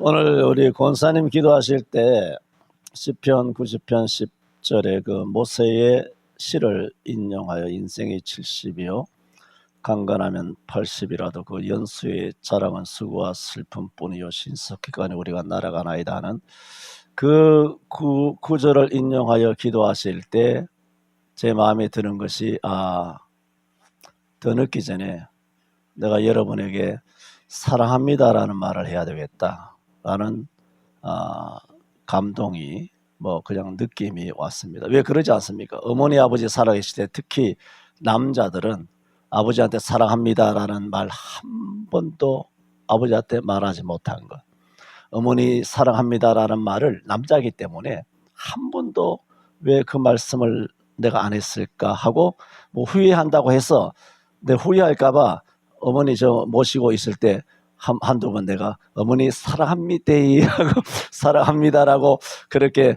오늘 우리 권사님 기도하실 때 시편 90편 10절에 그 모세의 시를 인용하여 인생이 70이요 강건하면 80이라도 그 연수의 자랑은 수고와 슬픔뿐이요 신속히간에 우리가 날아가나이다 하는 그 구절을 인용하여 기도하실 때 제 마음에 드는 것이 더 늦기 전에 내가 여러분에게 사랑합니다라는 말을 해야 되겠다라는 감동이 그냥 느낌이 왔습니다. 왜 그러지 않습니까? 어머니 아버지 살아계실 때 특히 남자들은 아버지한테 사랑합니다라는 말 한 번도 아버지한테 말하지 못한 것. 어머니 사랑합니다라는 말을 남자이기 때문에 한 번도 왜 그 말씀을 내가 안 했을까 하고 후회한다고 해서 내 후회할까 봐 어머니 저 모시고 있을 때 한두 번 내가 어머니 사랑합니다 하고 사랑합니다라고 그렇게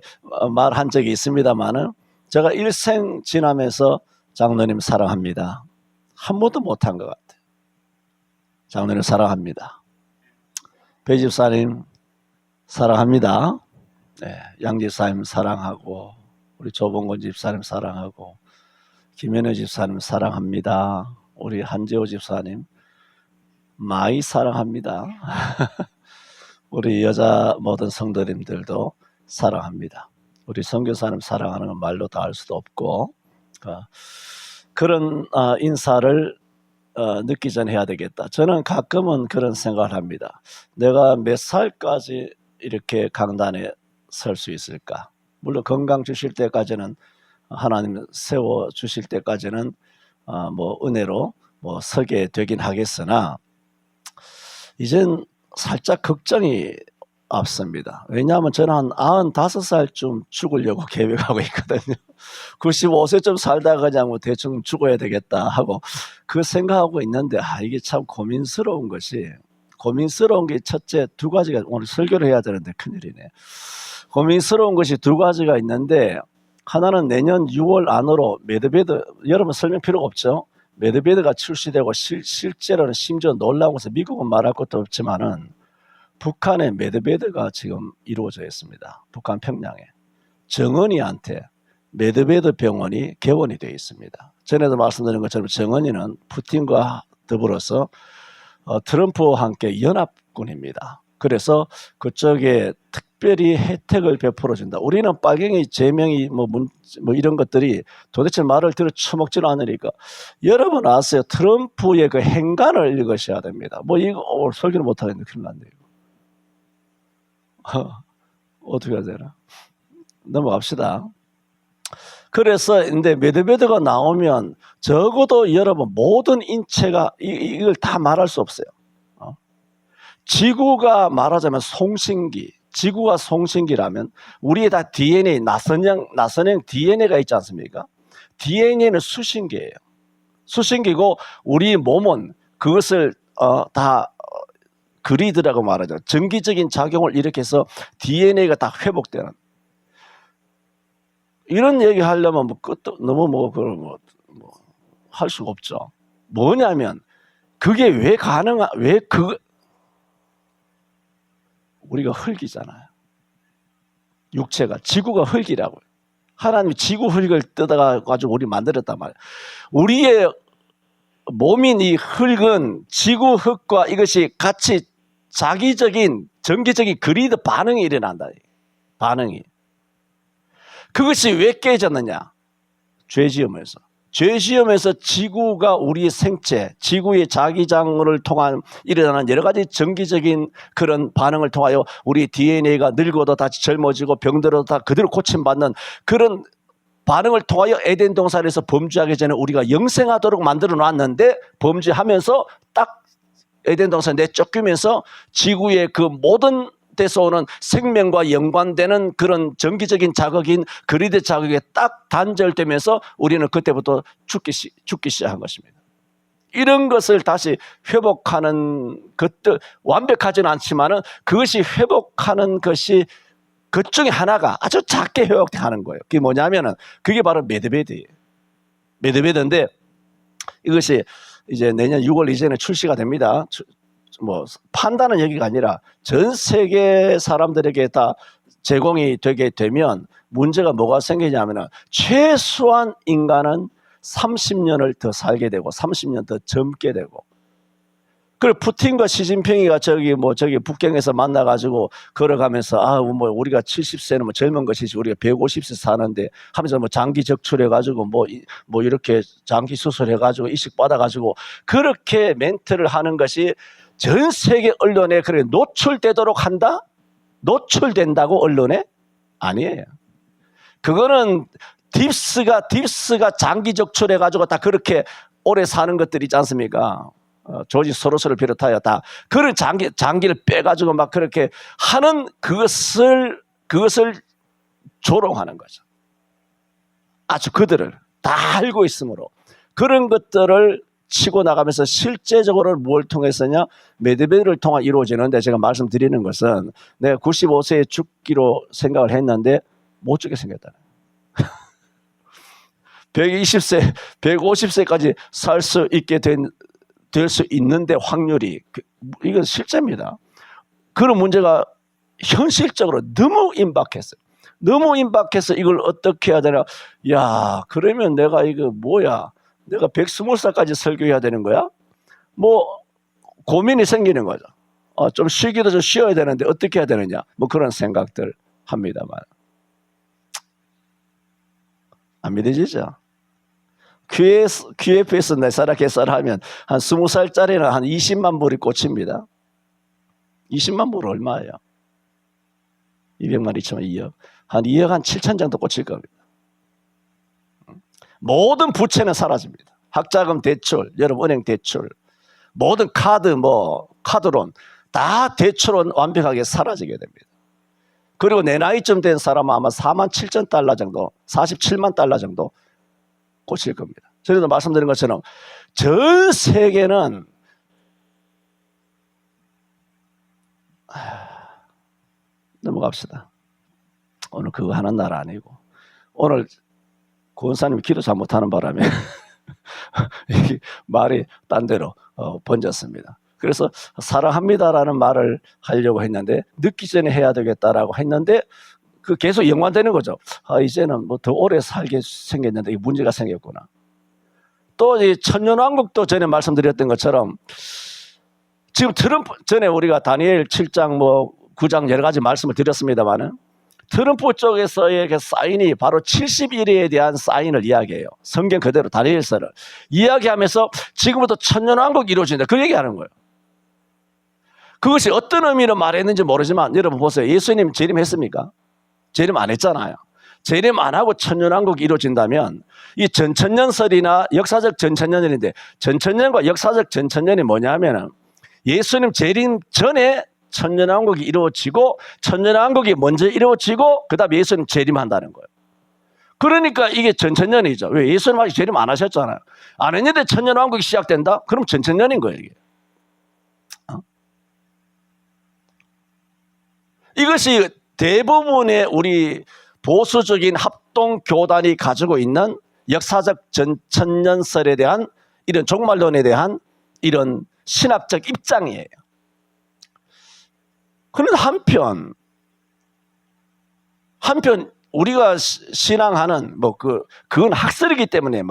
말한 적이 있습니다만은 제가 일생 지나면서 장로님 사랑합니다 한 번도 못한 것 같아요. 장로님 사랑합니다. 배 집사님 사랑합니다. 네, 양 집사님 사랑하고 우리 조봉건 집사님 사랑하고 김현우 집사님 사랑합니다. 우리 한재호 집사님 많이 사랑합니다. 우리 여자 모든 성도님들도 사랑합니다. 우리 선교사님 사랑하는 건 말로 다 할 수도 없고 그런 인사를 늦기 전에 해야 되겠다. 저는 가끔은 그런 생각을 합니다. 내가 몇 살까지 이렇게 강단에 설 수 있을까? 물론 건강 주실 때까지는 하나님 세워 주실 때까지는 은혜로 서게 되긴 하겠으나 이젠 살짝 걱정이 앞섭니다. 왜냐하면 저는 한 95살쯤 죽으려고 계획하고 있거든요. 95세쯤 살다가 그냥 대충 죽어야 되겠다 하고 그 생각하고 있는데 이게 참 고민스러운 게 첫째 두 가지가 오늘 설교를 해야 되는데 큰일이네. 고민스러운 것이 두 가지가 있는데 하나는 내년 6월 안으로 메드베드 여러분 설명 필요가 없죠. 메드베드가 출시되고 실제로는 심지어 놀라운 것은 미국은 말할 것도 없지만은 북한의 메드베드가 지금 이루어져 있습니다. 북한 평양에 정은이한테 메드베드 병원이 개원이 되어 있습니다. 전에도 말씀드린 것처럼 정은이는 푸틴과 더불어서 트럼프와 함께 연합군입니다. 그래서 그쪽에 특별히 혜택을 베풀어준다. 우리는 빨갱이 제명이 이런 것들이 도대체 말을 들어 처먹지는 않으니까 여러분 아세요? 트럼프의 그 행간을 읽으셔야 됩니다. 이거 설교를 못하겠는데 큰일 났네. 어떻게 해야 되나? 넘어갑시다. 그래서 근데 메드베드가 나오면 적어도 여러분 모든 인체가 이걸 다 말할 수 없어요. 지구가 말하자면 송신기, 지구가 송신기라면 우리의 다 DNA, 나선형 DNA가 있지 않습니까? DNA는 수신기예요. 수신기고 우리 몸은 그것을 다 그리드라고 말하죠. 전기적인 작용을 일으켜서 DNA가 다 회복되는. 이런 얘기 하려면 끝도 너무 할 수가 없죠. 뭐냐면 그게 왜 우리가 흙이잖아요. 육체가 지구가 흙이라고요. 하나님이 지구 흙을 뜯어가지고 우리 만들었단 말이에요. 우리의 몸인 이 흙은 지구 흙과 이것이 같이 자기적인 전기적인 그리드 반응이 일어난다. 반응이. 그것이 왜 깨졌느냐? 죄지음에서 지구가 우리의 생체, 지구의 자기장을 통한 일어나는 여러 가지 전기적인 그런 반응을 통하여 우리 DNA가 늙어도 다시 젊어지고 병들어도 다 그대로 고침받는 그런 반응을 통하여 에덴 동산에서 범죄하기 전에 우리가 영생하도록 만들어 놨는데 범죄하면서 딱 에덴 동산 내쫓기면서 지구의 그 모든 데서 오는 생명과 연관되는 그런 전기적인 자극인 그리드 자극에 딱 단절되면서 우리는 그때부터 죽기 시작한 것입니다. 이런 것을 다시 회복하는 것들 완벽하지는 않지만은 그것이 회복하는 것이 그 중에 하나가 아주 작게 회복하는 거예요. 그게 뭐냐면은 그게 바로 메드베드예요. 메드베드인데 이것이 이제 내년 6월 이전에 출시가 됩니다. 뭐 판다는 얘기가 아니라 전 세계 사람들에게 다 제공이 되게 되면 문제가 뭐가 생기냐면은 최소한 인간은 30년을 더 살게 되고 30년 더 젊게 되고, 그리고 푸틴과 시진핑이가 저기 북경에서 만나가지고 걸어가면서 뭐 우리가 70세는 뭐 젊은 것이지 우리가 150세 사는데 하면서 뭐 장기 적출해가지고 뭐 이렇게 장기 수술해가지고 이식 받아가지고 그렇게 멘트를 하는 것이 전 세계 언론에 그래 노출되도록 한다? 노출된다고 언론에? 아니에요. 그거는 딥스가 장기 적출해가지고 다 그렇게 오래 사는 것들이 있지 않습니까? 조지 소로스를 비롯하여 다 그런 장기를 빼가지고 막 그렇게 하는 그것을 조롱하는 거죠. 아주 그들을 다 알고 있으므로 그런 것들을 치고 나가면서 실제적으로 뭘 통해서냐? 메드베드를 통해 이루어지는데, 제가 말씀드리는 것은 내가 95세에 죽기로 생각을 했는데 못 죽게 생겼다. 120세, 150세까지 살 수 있게 될 수 있는데 확률이, 이건 실제입니다. 그런 문제가 현실적으로 너무 임박했어요. 너무 임박해서 이걸 어떻게 해야 되나? 야, 그러면 내가 이거 뭐야? 내가 120살까지 설교해야 되는 거야? 뭐 고민이 생기는 거죠. 좀 쉬기도 좀 쉬어야 되는데 어떻게 해야 되느냐? 뭐 그런 생각들 합니다만. 안 믿어지죠? QF에서 내사라 계산하면 한 20살짜리는 한 20만 불이 꽂힙니다. 20만 불은 얼마예요? 200만 2천만 2억. 한 2억 한 7천 정도 꽂힐 겁니다. 모든 부채는 사라집니다. 학자금 대출, 여러분 은행 대출, 모든 카드론 다 대출은 완벽하게 사라지게 됩니다. 그리고 내 나이쯤 된 사람은 아마 4만 7천 달러 정도, 47만 달러 정도 꽂힐 겁니다. 저희도 말씀드린 것처럼 전 세계는 넘어갑시다. 오늘 그거 하는 날 아니고, 오늘 권사님이 기도 잘못하는 바람에 말이 딴 데로 번졌습니다. 그래서 사랑합니다라는 말을 하려고 했는데 늦기 전에 해야 되겠다라고 했는데 그 계속 연관되는 거죠. 이제는 뭐 더 오래 살게 생겼는데 이 문제가 생겼구나. 또 이 천년왕국도 전에 말씀드렸던 것처럼 지금 트럼프, 전에 우리가 다니엘 7장 9장 여러 가지 말씀을 드렸습니다만은 트럼프 쪽에서의 그 사인이 바로 70일에 대한 사인을 이야기해요. 성경 그대로 다니엘서를 이야기하면서 지금부터 천년왕국이 이루어진다, 그 얘기하는 거예요. 그것이 어떤 의미로 말했는지 모르지만 여러분 보세요. 예수님 재림했습니까? 재림 안 했잖아요. 재림 안 하고 천년왕국이 이루어진다면 이 전천년설이나 역사적 전천년인데, 전천년과 역사적 전천년이 뭐냐면은 예수님 재림 전에 천년왕국이 이루어지고 천년왕국이 먼저 이루어지고 그 다음에 예수님 재림한다는 거예요. 그러니까 이게 전천년이죠. 왜? 예수님 아직 재림 안 하셨잖아요. 안 했는데 천년왕국이 시작된다? 그럼 전천년인 거예요, 이게. 이것이 대부분의 우리 보수적인 합동교단이 가지고 있는 역사적 전천년설에 대한 이런 종말론에 대한 이런 신학적 입장이에요. 그런데 한편 우리가 신앙하는 그건 학설이기 때문에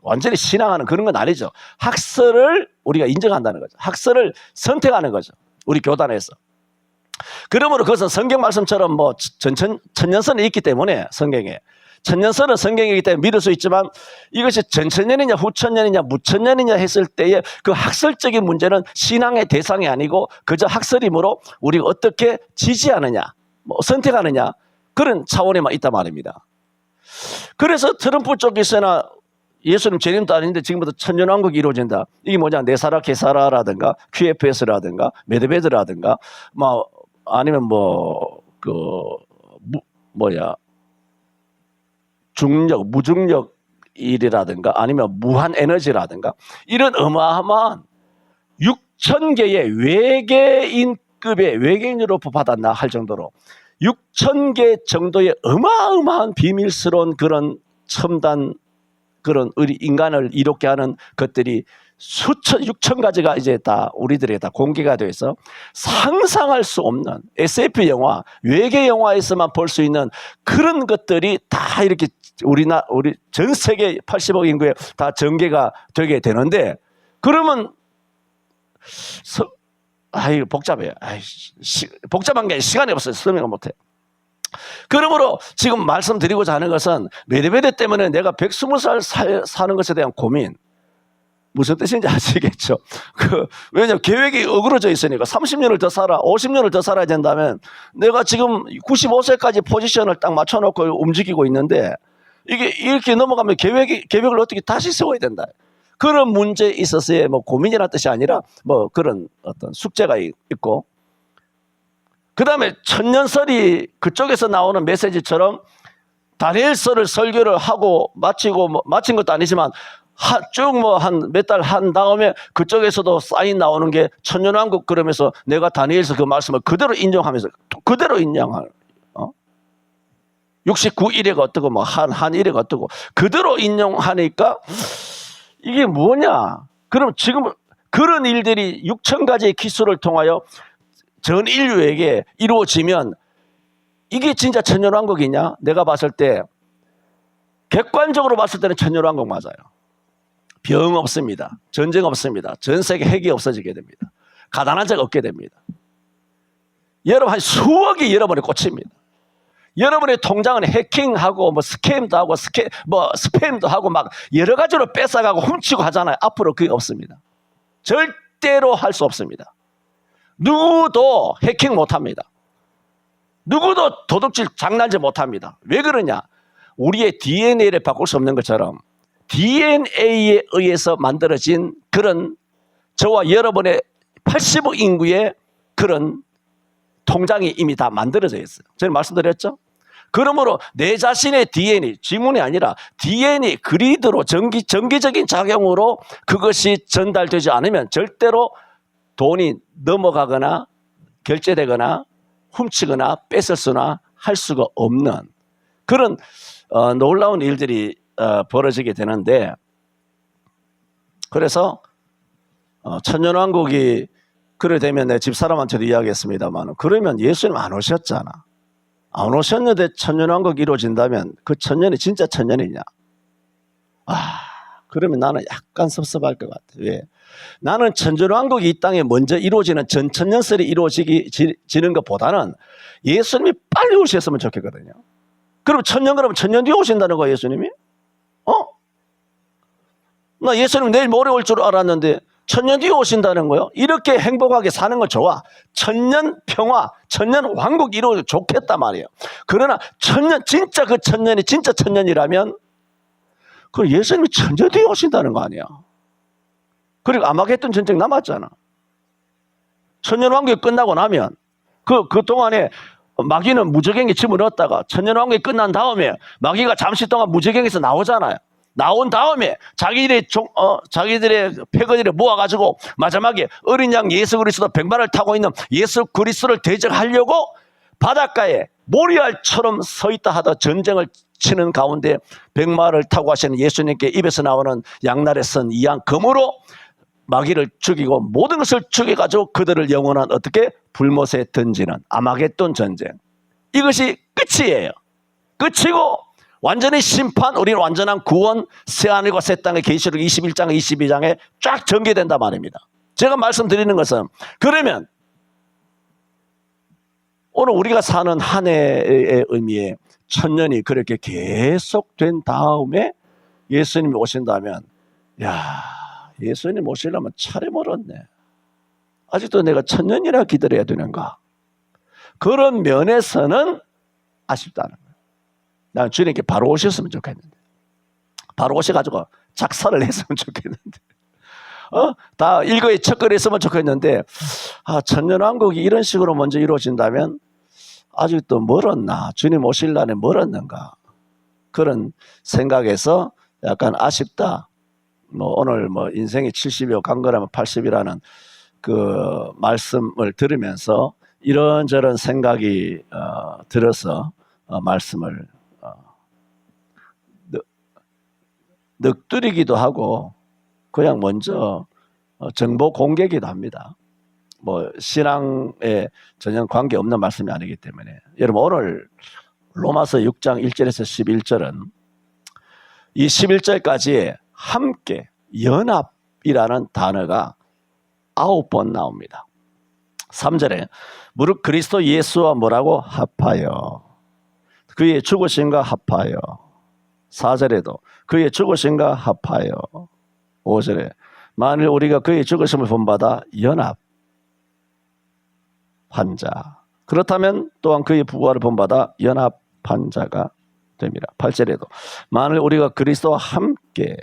완전히 신앙하는 그런 건 아니죠. 학설을 우리가 인정한다는 거죠. 학설을 선택하는 거죠, 우리 교단에서. 그러므로 그것은 성경 말씀처럼 천년선이 있기 때문에 성경에 천년선은 성경이기 때문에 믿을 수 있지만 이것이 전천년이냐 후천년이냐 무천년이냐 했을 때의 그 학설적인 문제는 신앙의 대상이 아니고 그저 학설이므로 우리가 어떻게 지지하느냐 선택하느냐 그런 차원에만 있단 말입니다. 그래서 트럼프 쪽에서나 예수님 재림도 아닌데 지금부터 천년왕국이 이루어진다. 이게 뭐냐, 네사라 게사라라든가 QFS라든가 메드베드라든가 아니면 중력, 무중력 일이라든가 아니면 무한 에너지라든가 이런 어마어마한 6,000개의 외계인급의 외계인으로 받았나 할 정도로 6,000개 정도의 어마어마한 비밀스러운 그런 첨단 그런 인간을 이롭게 하는 것들이 수천, 6천 가지가 이제 다 우리들에게 다 공개가 되어 있어 상상할 수 없는 SF 영화, 외계 영화에서만 볼 수 있는 그런 것들이 다 이렇게 우리 전 세계 80억 인구에 다 전개가 되게 되는데, 그러면 이거 복잡해요. 복잡한 게 시간이 없어요. 설명을 못해. 그러므로 지금 말씀드리고자 하는 것은 메드베데프 때문에 내가 120살 사는 것에 대한 고민, 무슨 뜻인지 아시겠죠? 왜냐면 계획이 어그러져 있으니까 30년을 더 살아, 50년을 더 살아야 된다면 내가 지금 95세까지 포지션을 딱 맞춰놓고 움직이고 있는데, 이게 이렇게 넘어가면 계획을 어떻게 다시 세워야 된다. 그런 문제에 있어서의 뭐 고민이라는 뜻이 아니라 뭐 그런 어떤 숙제가 있고, 그 다음에 천년설이 그쪽에서 나오는 메시지처럼 다니엘서를 설교를 하고 마치고, 마친 것도 아니지만 쭉 뭐 한 몇 달 한 다음에 그쪽에서도 사인 나오는 게 천년왕국, 그러면서 내가 다니엘서 그 말씀을 그대로 인정하면서 그대로 인정하는, 69일에가 어떻고 뭐 한 일에가 어떻고 그대로 인정하니까 이게 뭐냐? 그럼 지금 그런 일들이 6천 가지의 기술을 통하여 전 인류에게 이루어지면 이게 진짜 천년왕국이냐? 내가 봤을 때 객관적으로 봤을 때는 천년왕국 맞아요. 병 없습니다. 전쟁 없습니다. 전 세계 핵이 없어지게 됩니다. 가난한 자가 없게 됩니다. 여러분 한 수억이 여러분의 꽃입니다. 여러분의 통장은 해킹하고 뭐 스캠도 하고 스팸도 하고 막 여러 가지로 뺏어가고 훔치고 하잖아요. 앞으로 그게 없습니다. 절대로 할 수 없습니다. 누구도 해킹 못합니다. 누구도 도둑질 장난질 못합니다. 왜 그러냐? 우리의 DNA를 바꿀 수 없는 것처럼 DNA에 의해서 만들어진 그런 저와 여러분의 80억 인구의 그런 통장이 이미 다 만들어져 있어요. 저는 말씀드렸죠? 그러므로 내 자신의 DNA, 지문이 아니라 DNA 그리드로 정기적인 작용으로 그것이 전달되지 않으면 절대로 돈이 넘어가거나 결제되거나 훔치거나 뺏을 수나 할 수가 없는 그런 놀라운 일들이 벌어지게 되는데, 그래서 천년왕국이 그래 되면 내 집사람한테도 이야기했습니다만, 그러면 예수님 안 오셨잖아. 안 오셨는데 천년왕국이 이루어진다면 그 천년이 진짜 천년이냐? 그러면 나는 약간 섭섭할 것 같아. 왜? 나는 천년왕국이 이 땅에 먼저 이루어지는 전천년설이 이루어지는 것보다는 예수님이 빨리 오셨으면 좋겠거든요. 그럼 그러면 천년 뒤에 오신다는 거야, 예수님이? 나 예수님 내일 모레 올 줄 알았는데 천년 뒤에 오신다는 거예요. 이렇게 행복하게 사는 건 좋아. 천년 평화, 천년 왕국 이루어져 좋겠단 말이에요. 그러나 진짜 그 천년이 진짜 천년이라면 그 예수님이 천년 뒤에 오신다는 거 아니야. 그리고 아마겟돈 전쟁 남았잖아. 천년 왕국이 끝나고 나면 그 동안에 마귀는 무저갱이 집어넣었다가 천년 왕국이 끝난 다음에 마귀가 잠시 동안 무저갱에서 나오잖아요. 나온 다음에 자기들의 패거리를 모아가지고 마지막에 어린 양 예수 그리스도 백마를 타고 있는 예수 그리스도를 대적하려고 바닷가에 모리알처럼 서 있다 하다 전쟁을 치는 가운데 백마를 타고 하시는 예수님께 입에서 나오는 양날의 선 이 양 검으로 마귀를 죽이고 모든 것을 죽여가지고 그들을 영원한 어떻게 불못에 던지는 아마겟돈 전쟁, 이것이 끝이에요. 끝이고 완전히 심판, 우리는 완전한 구원, 새하늘과 새 땅의 계시록 21장 22장에 쫙 전개된단 말입니다. 제가 말씀드리는 것은, 그러면 오늘 우리가 사는 한 해의 의미에 천년이 그렇게 계속된 다음에 예수님이 오신다면, 예수님 오시려면 차례 멀었네. 아직도 내가 천년이나 기다려야 되는가? 그런 면에서는 아쉽다는 거예요. 난 주님께 바로 오셨으면 좋겠는데, 바로 오셔가지고 작사를 했으면 좋겠는데, 다 일거에 척거리 했으면 좋겠는데, 천년왕국이 이런 식으로 먼저 이루어진다면 아직도 멀었나? 주님 오실 날에 멀었는가? 그런 생각에서 약간 아쉽다. 오늘 인생이 70이요 간 거라면 80이라는 그 말씀을 들으면서 이런저런 생각이 들어서 말씀을 넋두리기도 하고 그냥 먼저 정보 공개기도 합니다. 뭐 신앙에 전혀 관계없는 말씀이 아니기 때문에. 여러분 오늘 로마서 6장 1절에서 11절은 이 11절까지 함께 연합이라는 단어가 9번 나옵니다. 3절에 무릇 그리스도 예수와 뭐라고? 합하여. 그의 죽으심과 합하여. 4절에도 그의 죽으심과 합하여. 5절에 만일 우리가 그의 죽으심을 본받아 연합한 자, 그렇다면 또한 그의 부활을 본받아 연합한 자가 됩니다. 8절에도 만일 우리가 그리스도와 함께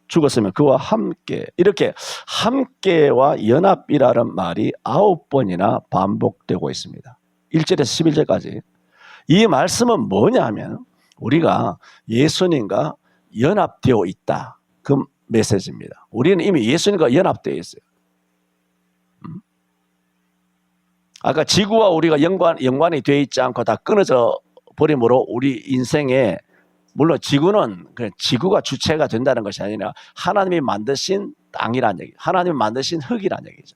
죽었으면 그와 함께, 이렇게 함께와 연합이라는 말이 9번이나 반복되고 있습니다. 1절에서 11절까지. 이 말씀은 뭐냐 하면 우리가 예수님과 연합되어 있다, 그 메시지입니다. 우리는 이미 예수님과 연합되어 있어요. 아까 지구와 우리가 연관이 되어 있지 않고 다 끊어져 버림으로 우리 인생에, 물론 지구는 그냥 지구가 주체가 된다는 것이 아니라 하나님이 만드신 땅이란 얘기, 하나님이 만드신 흙이란 얘기죠.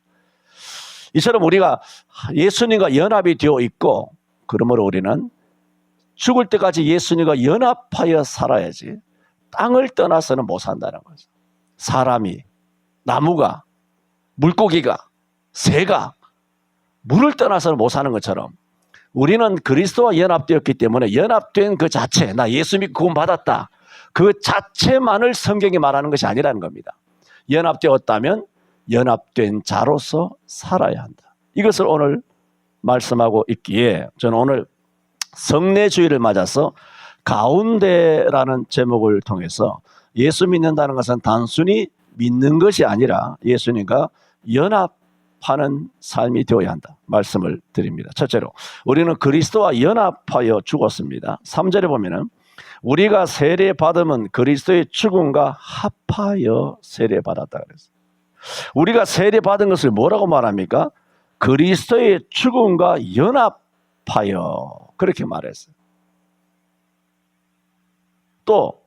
이처럼 우리가 예수님과 연합이 되어 있고, 그러므로 우리는 죽을 때까지 예수님과 연합하여 살아야지 땅을 떠나서는 못 산다는 거죠. 사람이, 나무가, 물고기가, 새가 물을 떠나서는 못 사는 것처럼 우리는 그리스도와 연합되었기 때문에 연합된 그 자체, 나 예수 믿고 구원받았다, 그 자체만을 성경이 말하는 것이 아니라는 겁니다. 연합되었다면 연합된 자로서 살아야 한다. 이것을 오늘 말씀하고 있기에 저는 오늘 성례주의를 맞아서 가운데라는 제목을 통해서 예수 믿는다는 것은 단순히 믿는 것이 아니라 예수님과 연합하는 삶이 되어야 한다 말씀을 드립니다. 첫째로 우리는 그리스도와 연합하여 죽었습니다. 3절에 보면은 우리가 세례받음은 그리스도의 죽음과 합하여 세례받았다 그랬어요. 우리가 세례받은 것을 뭐라고 말합니까? 그리스도의 죽음과 연합하여, 그렇게 말했어요. 또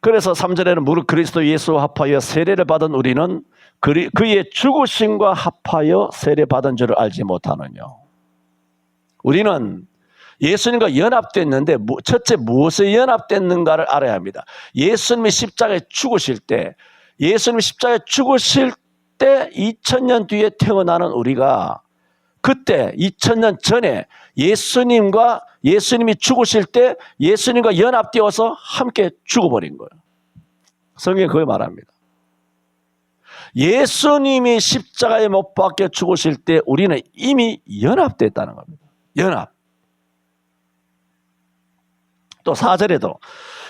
그래서 3절에는 무릇 그리스도 예수와 합하여 세례를 받은 우리는 그의 죽으심과 합하여 세례받은 줄을 알지 못하느냐. 우리는 예수님과 연합됐는데 첫째 무엇에 연합됐는가를 알아야 합니다. 예수님이 십자가에 죽으실 때, 예수님이 십자가에 죽으실 때 2000년 뒤에 태어나는 우리가 그때 2000년 전에 예수님이 죽으실 때 예수님과 연합되어서 함께 죽어버린 거예요. 성경이 그걸 말합니다. 예수님이 십자가에 못 박혀 죽으실 때 우리는 이미 연합됐다는 겁니다. 연합. 또 4절에도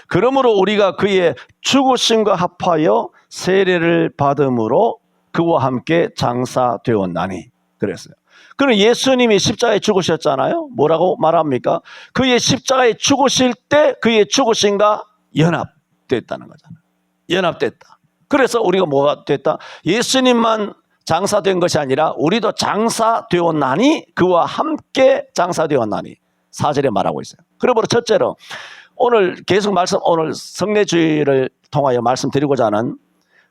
그러므로 우리가 그의 죽으심과 합하여 세례를 받음으로 그와 함께 장사되었나니 그랬어요. 그럼 예수님이 십자가에 죽으셨잖아요. 뭐라고 말합니까? 그의 십자가에 죽으실 때 그의 죽으심과 연합됐다는 거잖아요. 연합됐다. 그래서 우리가 뭐가 됐다? 예수님만 장사된 것이 아니라 우리도 장사되었나니, 그와 함께 장사되었나니 4절에 말하고 있어요. 그러므로 첫째로 오늘 계속 오늘 성례주의를 통하여 말씀드리고자 하는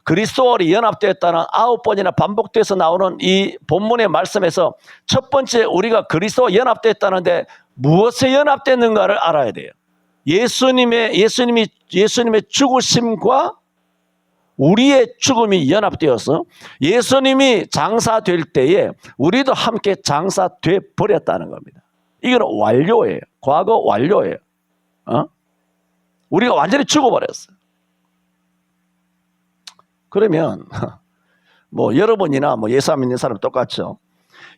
그리스도와 연합되었다는 9번이나 반복돼서 나오는 이 본문의 말씀에서 첫 번째 우리가 그리스도와 연합됐다는데 무엇에 연합됐는가를 알아야 돼요. 예수님의 죽으심과 우리의 죽음이 연합되어서 예수님이 장사될 때에 우리도 함께 장사돼 버렸다는 겁니다. 이건 완료예요. 과거 완료예요. 우리가 완전히 죽어버렸어요. 그러면 뭐 여러분이나 뭐 예수 안 믿는 사람 똑같죠.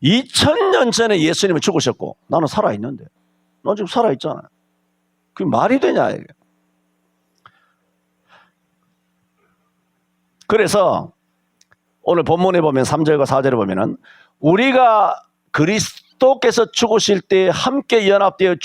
2000년 전에 예수님이 죽으셨고 나는 살아있는데, 넌 지금 살아있잖아요. 그게 말이 되냐 이게. 그래서 오늘 본문에 보면 3절과 4절에 보면은 우리가 그리스도께서 죽으실 때 함께 연합되어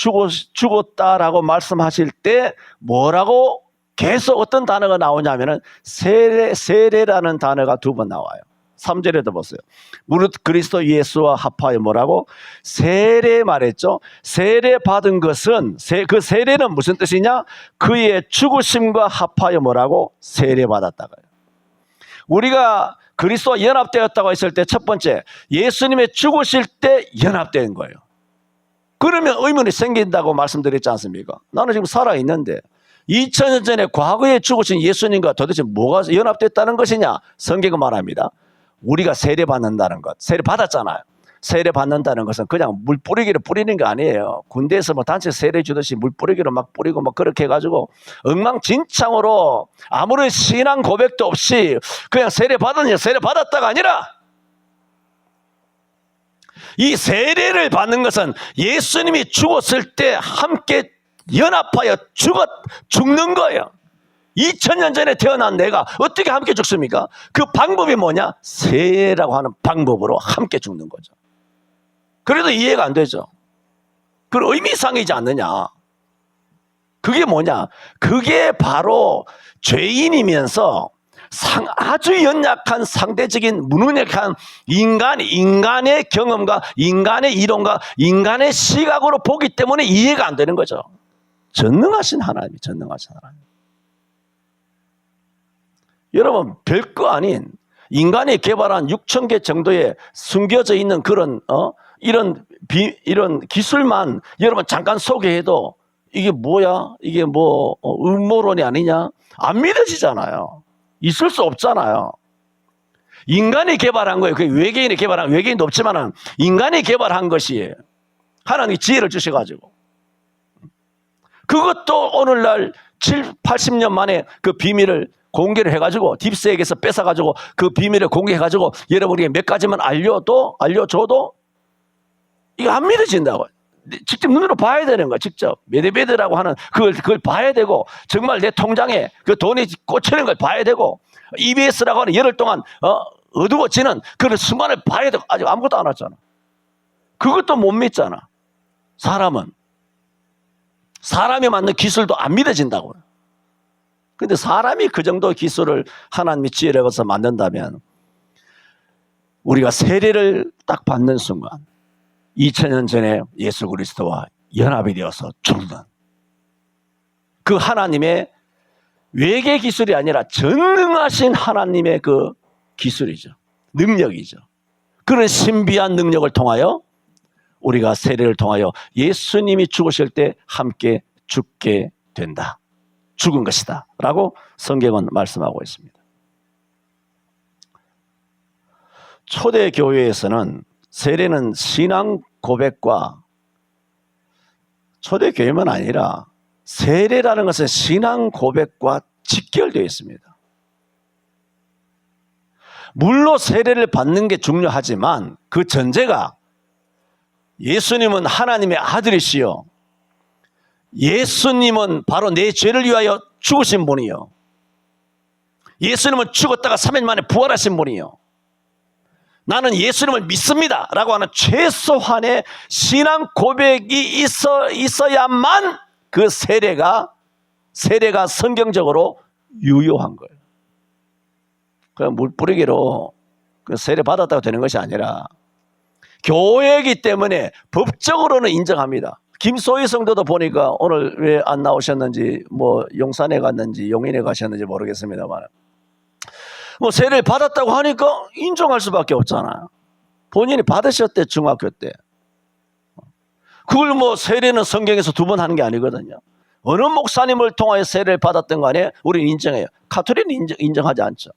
죽었다라고 말씀하실 때 뭐라고 계속 어떤 단어가 나오냐면은 세례라는 단어가 2번 나와요. 3절에도 보세요. 무릇 그리스도 예수와 합하여 뭐라고? 세례 말했죠. 세례 받은 것은, 그 세례는 무슨 뜻이냐? 그의 죽으심과 합하여 뭐라고? 세례 받았다고요. 우리가 그리스도와 연합되었다고 했을 때 첫 번째, 예수님의 죽으실 때 연합된 거예요. 그러면 의문이 생긴다고 말씀드렸지 않습니까? 나는 지금 살아있는데 2000년 전에 과거에 죽으신 예수님과 도대체 뭐가 연합됐다는 것이냐? 성경은 말합니다. 우리가 세례 받는다는 것, 세례 받았잖아요. 세례 받는다는 것은 그냥 물 뿌리기를 뿌리는 게 아니에요. 군대에서 뭐 단체 세례 주듯이 물 뿌리기로 막 뿌리고 막 그렇게 해가지고 엉망진창으로 아무런 신앙 고백도 없이 그냥 세례 받았냐, 세례 받았다가 아니라, 이 세례를 받는 것은 예수님이 죽었을 때 함께 연합하여 죽는 거예요. 2000년 전에 태어난 내가 어떻게 함께 죽습니까? 그 방법이 뭐냐? 세례라고 하는 방법으로 함께 죽는 거죠. 그래도 이해가 안 되죠. 그 의미상이지 않느냐? 그게 뭐냐? 그게 바로 죄인이면서 아주 연약한 상대적인 무능력한 인간의 경험과 인간의 이론과 인간의 시각으로 보기 때문에 이해가 안 되는 거죠. 전능하신 하나님이 전능하신 하나님. 여러분, 별거 아닌 인간이 개발한 6000개 정도의 숨겨져 있는 그런 이런 기술만 여러분 잠깐 소개해도 이게 뭐야? 이게 뭐 음모론이 아니냐? 안 믿어지잖아요. 있을 수 없잖아요. 인간이 개발한 거예요. 그 외계인이 개발한, 외계인도 없지만 인간이 개발한 것이 하나님이 지혜를 주셔가지고, 그것도 오늘날 80년 만에 그 비밀을 공개를 해가지고 딥스에게서 뺏어가지고 그 비밀을 공개해가지고 여러분에게 몇 가지만 알려줘도 이거 안 믿어진다고. 직접 눈으로 봐야 되는 거야. 직접 메드베드라고 하는 그걸 봐야 되고, 정말 내 통장에 그 돈이 꽂히는 걸 봐야 되고, EBS라고 하는 열흘 동안 어두워지는 그런 순간을 봐야 되고, 아직 아무것도 안 왔잖아. 그것도 못 믿잖아. 사람이 만든 기술도 안 믿어진다고. 근데 사람이 그 정도 기술을 하나님의 지혜를 얻어서 만든다면, 우리가 세례를 딱 받는 순간 2000년 전에 예수 그리스도와 연합이 되어서 죽는 그 하나님의 외계 기술이 아니라 전능하신 하나님의 그 기술이죠. 능력이죠. 그런 신비한 능력을 통하여 우리가 세례를 통하여 예수님이 죽으실 때 함께 죽게 된다. 죽은 것이다. 라고 성경은 말씀하고 있습니다. 초대 교회에서는 세례는 신앙 고백과, 초대 교회만 아니라 세례라는 것은 신앙 고백과 직결되어 있습니다. 물로 세례를 받는 게 중요하지만 그 전제가 예수님은 하나님의 아들이시요, 예수님은 바로 내 죄를 위하여 죽으신 분이요, 예수님은 죽었다가 3일 만에 부활하신 분이요, 나는 예수님을 믿습니다 라고 하는 최소한의 신앙 고백이 있어야만 그 세례가 성경적으로 유효한 거예요. 그냥 물 뿌리기로 세례 받았다고 되는 것이 아니라 교회이기 때문에 법적으로는 인정합니다. 김소희 성도도 보니까 오늘 왜 안 나오셨는지, 뭐 용산에 갔는지 용인에 가셨는지 모르겠습니다만, 뭐 세례를 받았다고 하니까 인정할 수밖에 없잖아요. 본인이 받으셨대, 중학교 때. 그걸 뭐 세례는 성경에서 2번 하는 게 아니거든요. 어느 목사님을 통하여 세례를 받았던 간에 우리는 인정해요. 가톨릭은 인정하지 않죠.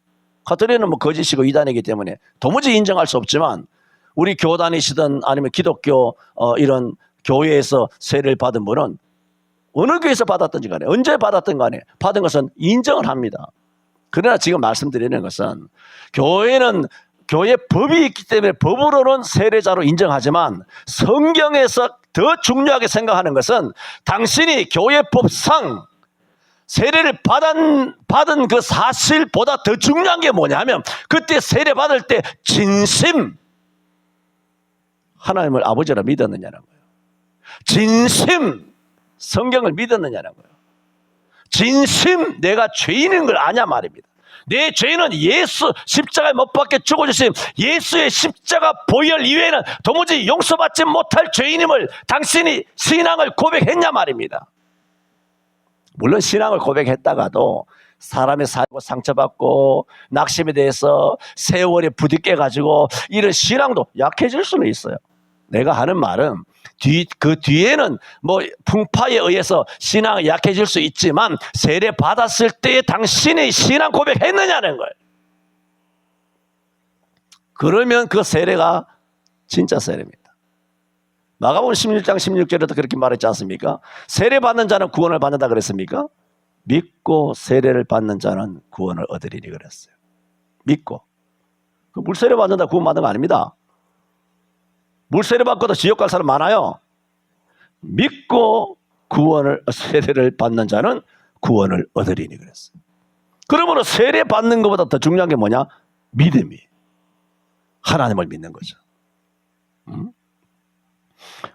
가톨릭은 뭐 거짓이고 이단이기 때문에 도무지 인정할 수 없지만, 우리 교단이시든 아니면 기독교 이런 교회에서 세례를 받은 분은 어느 교회에서 받았든지 간에, 언제 받았든 간에 받은 것은 인정을 합니다. 그러나 지금 말씀드리는 것은, 교회는 교회 법이 있기 때문에 법으로는 세례자로 인정하지만, 성경에서 더 중요하게 생각하는 것은 당신이 교회법상 세례를 받은 그 사실보다 더 중요한 게 뭐냐면, 그때 세례 받을 때 진심 하나님을 아버지라 믿었느냐는 거예요. 진심 성경을 믿었느냐는 거예요. 진심 내가 죄인인 걸 아냐 말입니다. 내 죄는 예수 십자가에 못 박혀 죽어주신 예수의 십자가 보혈 이외에는 도무지 용서받지 못할 죄인임을 당신이 신앙을 고백했냐 말입니다. 물론 신앙을 고백했다가도 사람의 살고 상처받고 낙심에 대해서 세월에 부딪혀 가지고 이런 신앙도 약해질 수는 있어요. 내가 하는 말은 그 뒤에는 뭐 풍파에 의해서 신앙이 약해질 수 있지만 세례 받았을 때에 당신이 신앙 고백했느냐는 거예요. 그러면 그 세례가 진짜 세례입니다. 마가복음 16장 16절에도 그렇게 말했지 않습니까? 세례 받는 자는 구원을 받는다 그랬습니까? 믿고 세례를 받는 자는 구원을 얻으리니 그랬어요. 믿고. 그 물세례 받는다 구원 받는 거 아닙니다. 물세례 받고도 지옥 갈 사람 많아요. 믿고 세례를 받는 자는 구원을 얻으리니 그랬어요. 그러므로 세례 받는 것보다 더 중요한 게 뭐냐? 믿음이. 하나님을 믿는 거죠.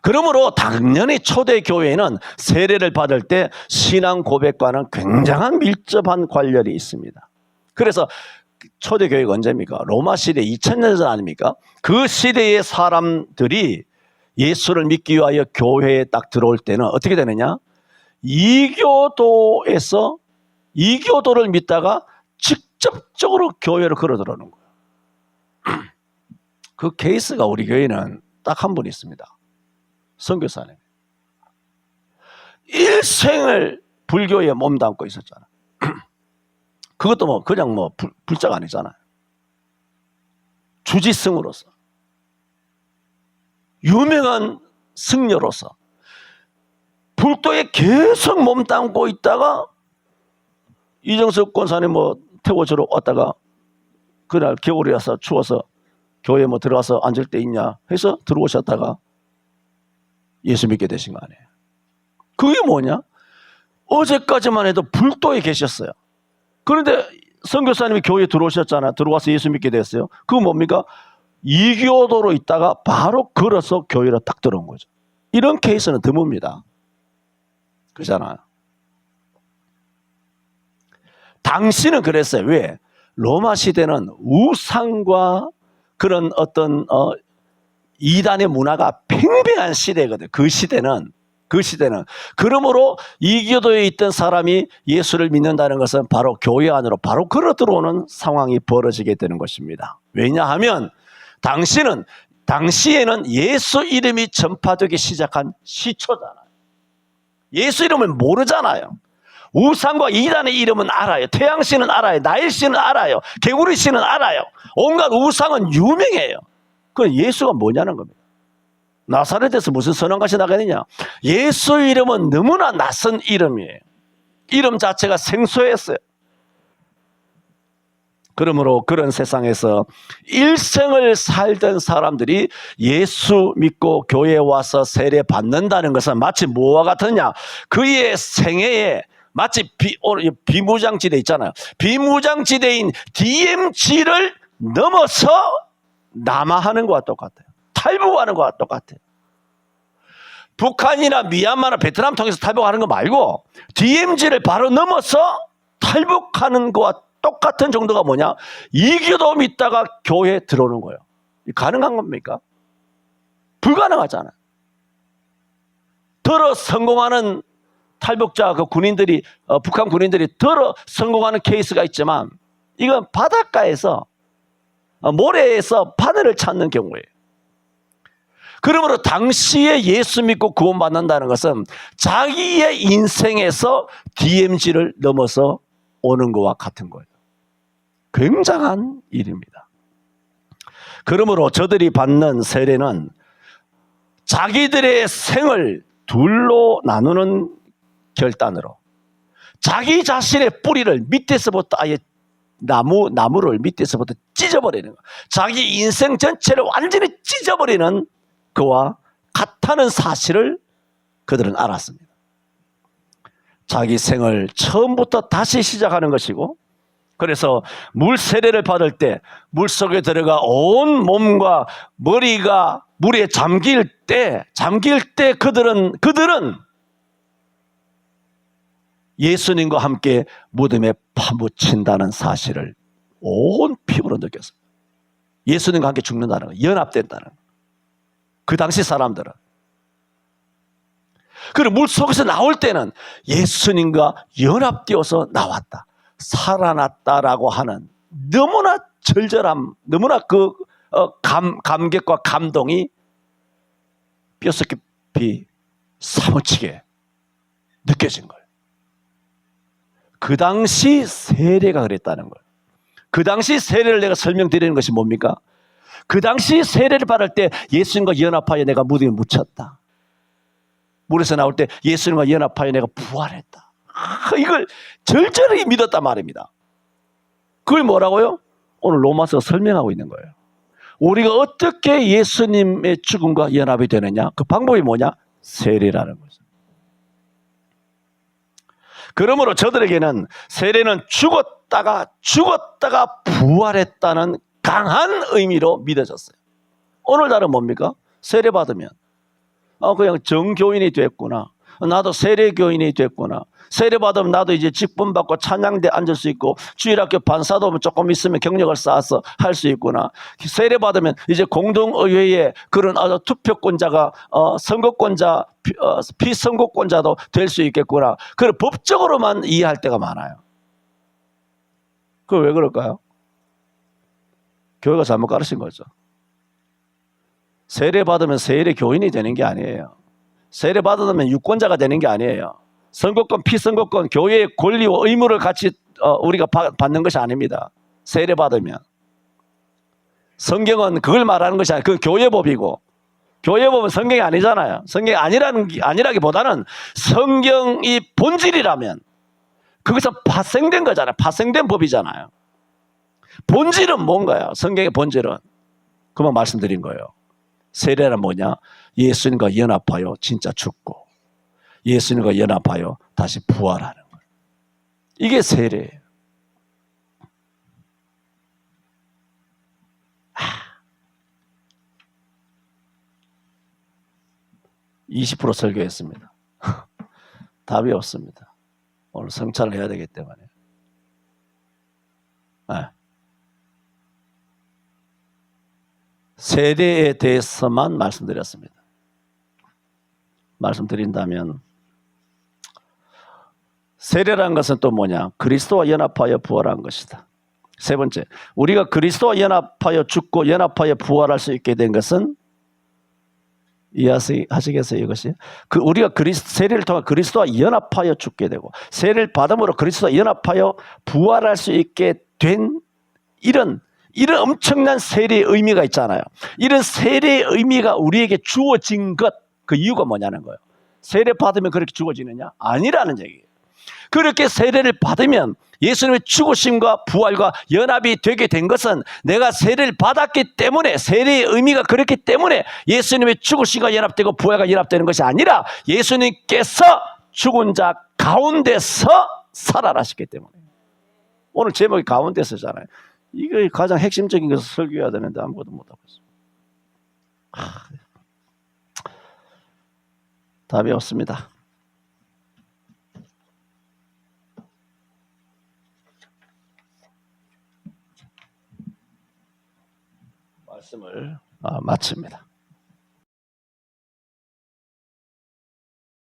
그러므로 당연히 초대교회에는 세례를 받을 때 신앙 고백과는 굉장한 밀접한 관련이 있습니다. 그래서 초대교회가 언제입니까? 로마 시대 2000년 전 아닙니까? 그 시대의 사람들이 예수를 믿기 위하여 교회에 딱 들어올 때는 어떻게 되느냐? 이교도를 믿다가 직접적으로 교회로 걸어 들어오는 거예요. 그 케이스가 우리 교회는 딱 한 분 있습니다. 선교사님. 일생을 불교에 몸담고 있었잖아요. 그것도 그냥 불자가 아니잖아요. 주지승으로서, 유명한 승려로서 불도에 계속 몸담고 있다가 이정석 권사님 태워주러 왔다가 그날 겨울이라서 추워서 교회 들어가서 앉을 때 있냐 해서 들어오셨다가 예수 믿게 되신 거 아니에요. 그게 뭐냐? 어제까지만 해도 불도에 계셨어요. 그런데 선교사님이 교회에 들어오셨잖아. 들어와서 예수 믿게 됐어요. 그거 뭡니까? 이교도로 있다가 바로 걸어서 교회로 딱 들어온 거죠. 이런 케이스는 드뭅니다. 그렇잖아요. 당시는 그랬어요. 왜? 로마 시대는 우상과 그런 어떤 이단의 문화가 팽팽한 시대거든요. 그 시대는. 그러므로 이교도에 있던 사람이 예수를 믿는다는 것은 바로 교회 안으로 바로 걸어 들어오는 상황이 벌어지게 되는 것입니다. 왜냐하면 당시에는 예수 이름이 전파되기 시작한 시초잖아요. 예수 이름을 모르잖아요. 우상과 이단의 이름은 알아요. 태양신은 알아요. 나일신은 알아요. 개구리신은 알아요. 온갖 우상은 유명해요. 그 예수가 뭐냐는 겁니다. 나사렛에서 무슨 선언같이 나가느냐? 예수 이름은 너무나 낯선 이름이에요. 이름 자체가 생소했어요. 그러므로 그런 세상에서 일생을 살던 사람들이 예수 믿고 교회에 와서 세례 받는다는 것은 마치 뭐와 같으냐? 그의 생애에 마치 비무장지대 있잖아요. 비무장지대인 DMZ를 넘어서 남하하는 것과 똑같아요. 탈북하는 것과 똑같아요. 북한이나 미얀마나 베트남 통해서 탈북하는 거 말고 DMZ를 바로 넘어서 탈북하는 것과 똑같은 정도가 뭐냐? 이교도 믿다가 교회에 들어오는 거예요. 가능한 겁니까? 불가능하잖아요. 들어 성공하는 탈북자 군인들이 북한 군인들이 들어 성공하는 케이스가 있지만 이건 바닷가에서 모래에서 바늘을 찾는 경우예요. 그러므로 당시에 예수 믿고 구원받는다는 것은 자기의 인생에서 DMZ를 넘어서 오는 것과 같은 거예요. 굉장한 일입니다. 그러므로 저들이 받는 세례는 자기들의 생을 둘로 나누는 결단으로 자기 자신의 뿌리를 밑에서부터 아예 나무를 밑에서부터 찢어버리는 거. 자기 인생 전체를 완전히 찢어버리는 그와 같다는 사실을 그들은 알았습니다. 자기 생을 처음부터 다시 시작하는 것이고, 그래서 물 세례를 받을 때 물속에 들어가 온 몸과 머리가 물에 잠길 때 그들은 예수님과 함께 무덤에 파묻힌다는 사실을 온 피부로 느꼈어요. 예수님과 함께 죽는다는 거, 연합된다는 거. 그 당시 사람들은. 그리고 물 속에서 나올 때는 예수님과 연합되어서 나왔다. 살아났다라고 하는 너무나 절절함, 너무나 그 감격과 감동이 뼛속 깊이 사무치게 느껴진 거예요. 그 당시 세례가 그랬다는 거예요. 그 당시 세례를 내가 설명드리는 것이 뭡니까? 그 당시 세례를 받을 때 예수님과 연합하여 내가 무덤에 묻혔다. 물에서 나올 때 예수님과 연합하여 내가 부활했다. 이걸 절절히 믿었단 말입니다. 그걸 뭐라고요? 오늘 로마서가 설명하고 있는 거예요. 우리가 어떻게 예수님의 죽음과 연합이 되느냐? 그 방법이 뭐냐? 세례라는 거죠. 그러므로 저들에게는 세례는 죽었다가 부활했다는 강한 의미로 믿어졌어요. 오늘날은 뭡니까? 세례 받으면 그냥 정교인이 됐구나. 나도 세례교인이 됐구나. 세례 받으면 나도 이제 직분 받고 찬양대 앉을 수 있고 주일학교 반사도 조금 있으면 경력을 쌓아서 할 수 있구나. 세례 받으면 이제 공동의회에 그런 투표권자가 선거권자, 피선거권자도 될 수 있겠구나. 그걸 법적으로만 이해할 때가 많아요. 그걸 왜 그럴까요? 교회가 잘못 가르친 거죠. 세례 받으면 세례 교인이 되는 게 아니에요. 세례 받으면 유권자가 되는 게 아니에요. 선거권, 피선거권, 교회의 권리와 의무를 같이 우리가 받는 것이 아닙니다. 세례 받으면. 성경은 그걸 말하는 것이 아니에요. 그건 교회법이고, 교회법은 성경이 아니잖아요. 성경이 아니라기보다는 성경이 본질이라면 거기서 파생된 거잖아요. 파생된 법이잖아요. 본질은 뭔가요? 성경의 본질은 그만 말씀드린 거예요. 세례는 뭐냐? 예수님과 연합하여 진짜 죽고 예수님과 연합하여 다시 부활하는 거예요. 이게 세례예요. 20% 설교했습니다. 답이 없습니다. 오늘 성찬을 해야 되기 때문에. 세례에 대해서만 말씀드렸습니다. 말씀드린다면 세례라는 것은 또 뭐냐? 그리스도와 연합하여 부활한 것이다. 세 번째, 우리가 그리스도와 연합하여 죽고 연합하여 부활할 수 있게 된 것은 이해하시겠어요? 이것이 우리가 세례를 통해 그리스도와 연합하여 죽게 되고 세례를 받음으로 그리스도와 연합하여 부활할 수 있게 된 이런 엄청난 세례의 의미가 있잖아요. 이런 세례의 의미가 우리에게 주어진 것, 그 이유가 뭐냐는 거예요. 세례 받으면 그렇게 주어지느냐? 아니라는 얘기예요. 그렇게 세례를 받으면 예수님의 죽으심과 부활과 연합이 되게 된 것은 내가 세례를 받았기 때문에, 세례의 의미가 그렇기 때문에 예수님의 죽으심과 연합되고 부활과 연합되는 것이 아니라 예수님께서 죽은 자 가운데서 살아나셨기 때문에. 오늘 제목이 가운데서잖아요. 이거 가장 핵심적인 것을 설교해야 되는데 아무것도 못하고 있어요. 답이 없습니다. 말씀을 마칩니다.